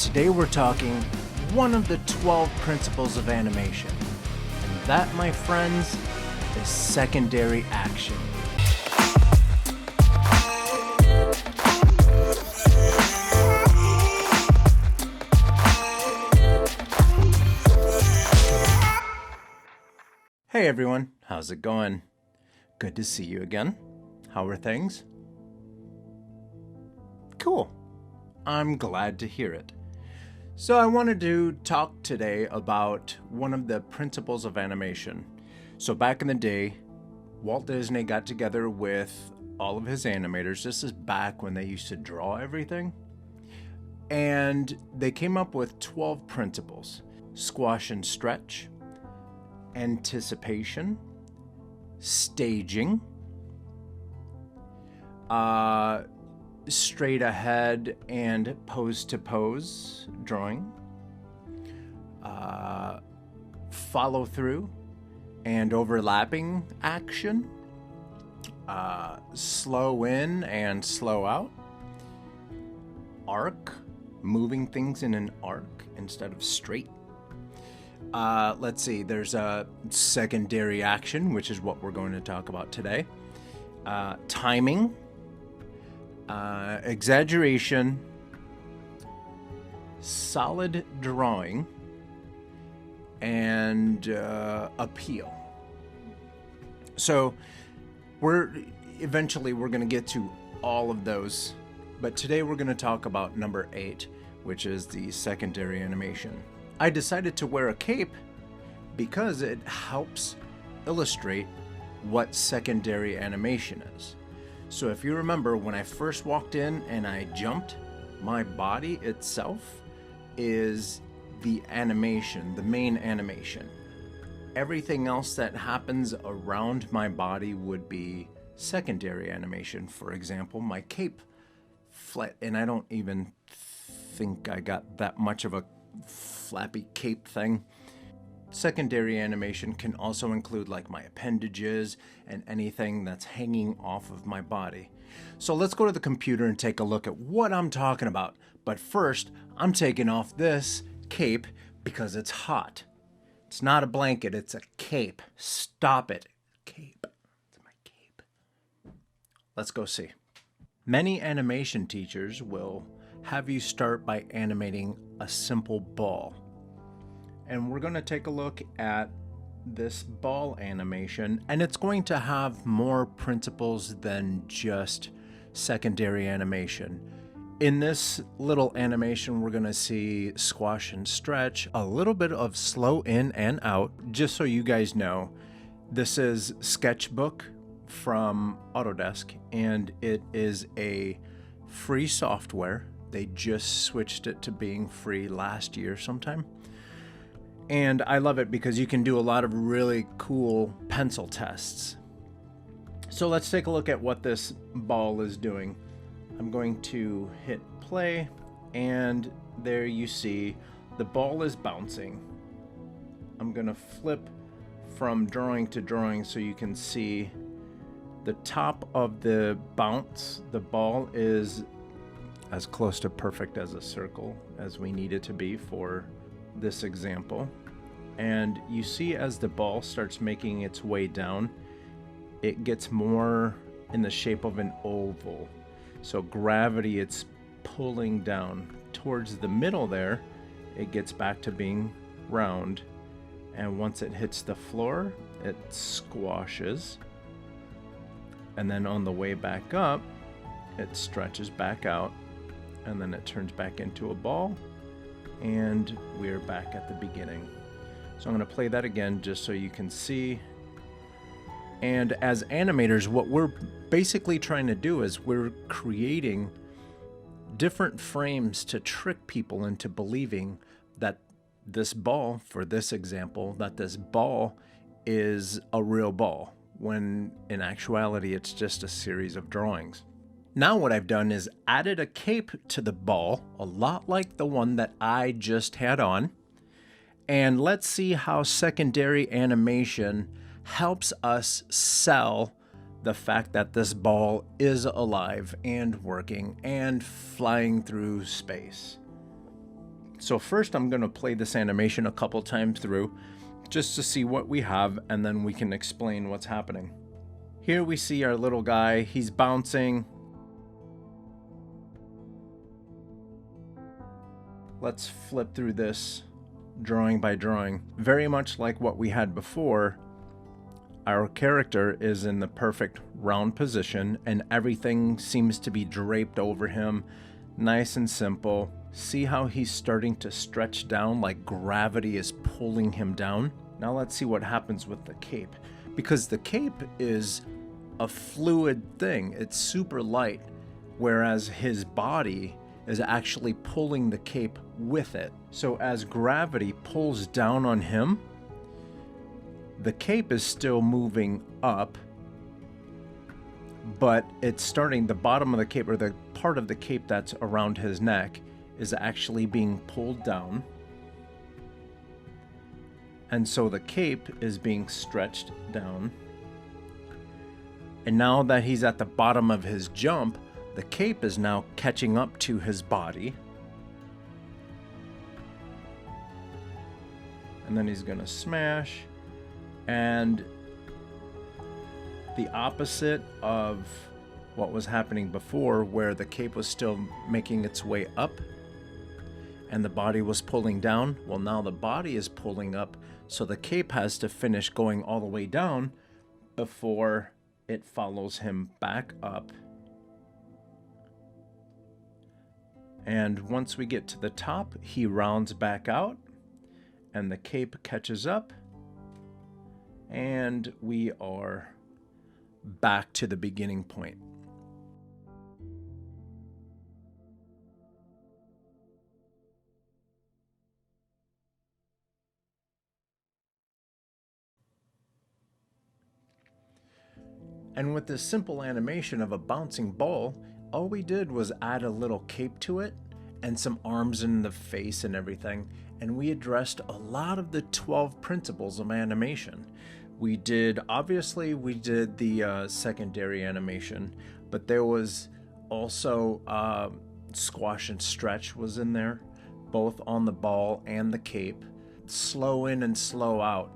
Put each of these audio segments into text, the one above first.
Today we're talking one of the 12 principles of animation. And that, my friends, is secondary action. Hey everyone, how's it going? Good to see you again. How are things? Cool. I'm glad to hear it. So I wanted to talk today about one of the principles of animation. So back in the day, Walt Disney got together with all of his animators. This is back when they used to draw everything. And they came up with 12 principles: squash and stretch, anticipation, staging, straight ahead and pose to pose drawing, follow through and overlapping action, slow in and slow out, arc, moving things in an arc instead of straight. Let's see, there's a secondary action, which is what we're going to talk about today. Timing, exaggeration, solid drawing, and appeal. So we're going to get to all of those, but today we're going to talk about number 8, which is the secondary animation. I decided to wear a cape because it helps illustrate what secondary animation is. So if you remember, when I first walked in and I jumped, my body itself is the animation, the main animation. Everything else that happens around my body would be secondary animation. For example, my cape flat, and I don't even think I got that much of a flappy cape thing. Secondary animation can also include like my appendages and anything that's hanging off of my body. So let's go to the computer and take a look at what I'm talking about. But first, I'm taking off this cape because it's hot. It's not a blanket, it's a cape. Stop it. Cape. It's my cape. Let's go see. Many animation teachers will have you start by animating a simple ball. And we're going to take a look at this ball animation, and it's going to have more principles than just secondary animation. In this little animation, we're going to see squash and stretch, a little bit of slow in and out. Just so you guys know, this is Sketchbook from Autodesk, and it is a free software. They just switched it to being free last year sometime. And I love it because you can do a lot of really cool pencil tests. So let's take a look at what this ball is doing. I'm going to hit play, and there you see the ball is bouncing. I'm going to flip from drawing to drawing so you can see the top of the bounce. The ball is as close to perfect as a circle as we need it to be for this example. And you see, as the ball starts making its way down, it gets more in the shape of an oval. So gravity, it's pulling down towards the middle there. It gets back to being round. And once it hits the floor, it squashes. And then on the way back up, it stretches back out. And then it turns back into a ball. And we're back at the beginning. So I'm going to play that again just so you can see. And as animators, what we're basically trying to do is we're creating different frames to trick people into believing that this ball, for this example, that this ball is a real ball, when in actuality it's just a series of drawings. Now what I've done is added a cape to the ball, a lot like the one that I just had on. And let's see how secondary animation helps us sell the fact that this ball is alive and working and flying through space. So first I'm going to play this animation a couple times through just to see what we have, and then we can explain what's happening. Here we see our little guy, he's bouncing. Let's flip through this drawing by drawing. Very much like what we had before, our character is in the perfect round position and everything seems to be draped over him. Nice and simple. See how he's starting to stretch down, like gravity is pulling him down? Now let's see what happens with the cape. Because the cape is a fluid thing, it's super light, whereas his body is actually pulling the cape with it. So as gravity pulls down on him, the cape is still moving up, but it's starting, the bottom of the cape, or the part of the cape that's around his neck, is actually being pulled down. And so the cape is being stretched down. And now that he's at the bottom of his jump, the cape is now catching up to his body. And then he's gonna smash. And the opposite of what was happening before, where the cape was still making its way up and the body was pulling down, well, now the body is pulling up, so the cape has to finish going all the way down before it follows him back up. And once we get to the top, he rounds back out and the cape catches up, and we are back to the beginning point. And with this simple animation of a bouncing ball, all we did was add a little cape to it and some arms in the face and everything, and we addressed a lot of the 12 principles of animation. We did the secondary animation, but there was also squash and stretch was in there, both on the ball and the cape. Slow in and slow out.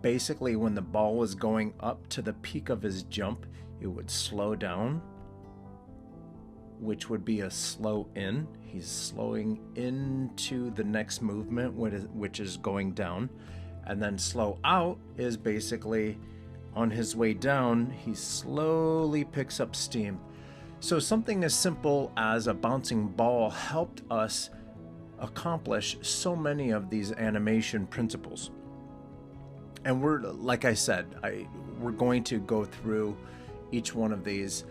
Basically, when the ball was going up to the peak of his jump, it would slow down, which would be a slow in. He's slowing into the next movement, which is going down. And then slow out is basically on his way down, he slowly picks up steam. So something as simple as a bouncing ball helped us accomplish so many of these animation principles. And we're, like I said, we're going to go through each one of these.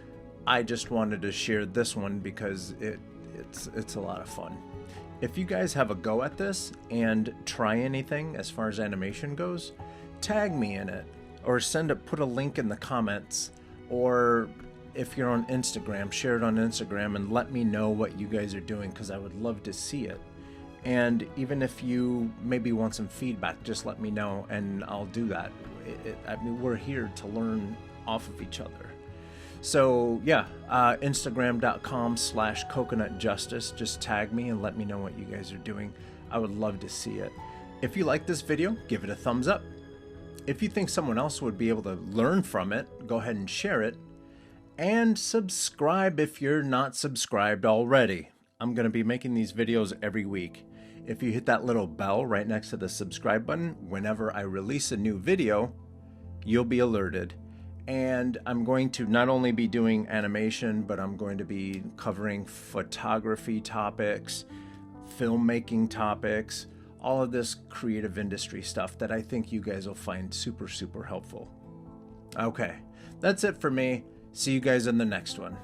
I just wanted to share this one because it's a lot of fun. If you guys have a go at this and try anything as far as animation goes, tag me in it, or put a link in the comments, or if you're on Instagram, share it on Instagram and let me know what you guys are doing, because I would love to see it. And even if you maybe want some feedback, just let me know and I'll do that. I mean, we're here to learn off of each other. So yeah, Instagram.com/coconutjustice. Just tag me and let me know what you guys are doing. I would love to see it. If you like this video, give it a thumbs up. If you think someone else would be able to learn from it, go ahead and share it. And subscribe if you're not subscribed already. I'm going to be making these videos every week. If you hit that little bell right next to the subscribe button, whenever I release a new video, you'll be alerted. And I'm going to not only be doing animation, but I'm going to be covering photography topics, filmmaking topics, all of this creative industry stuff that I think you guys will find super, super helpful. Okay, that's it for me. See you guys in the next one.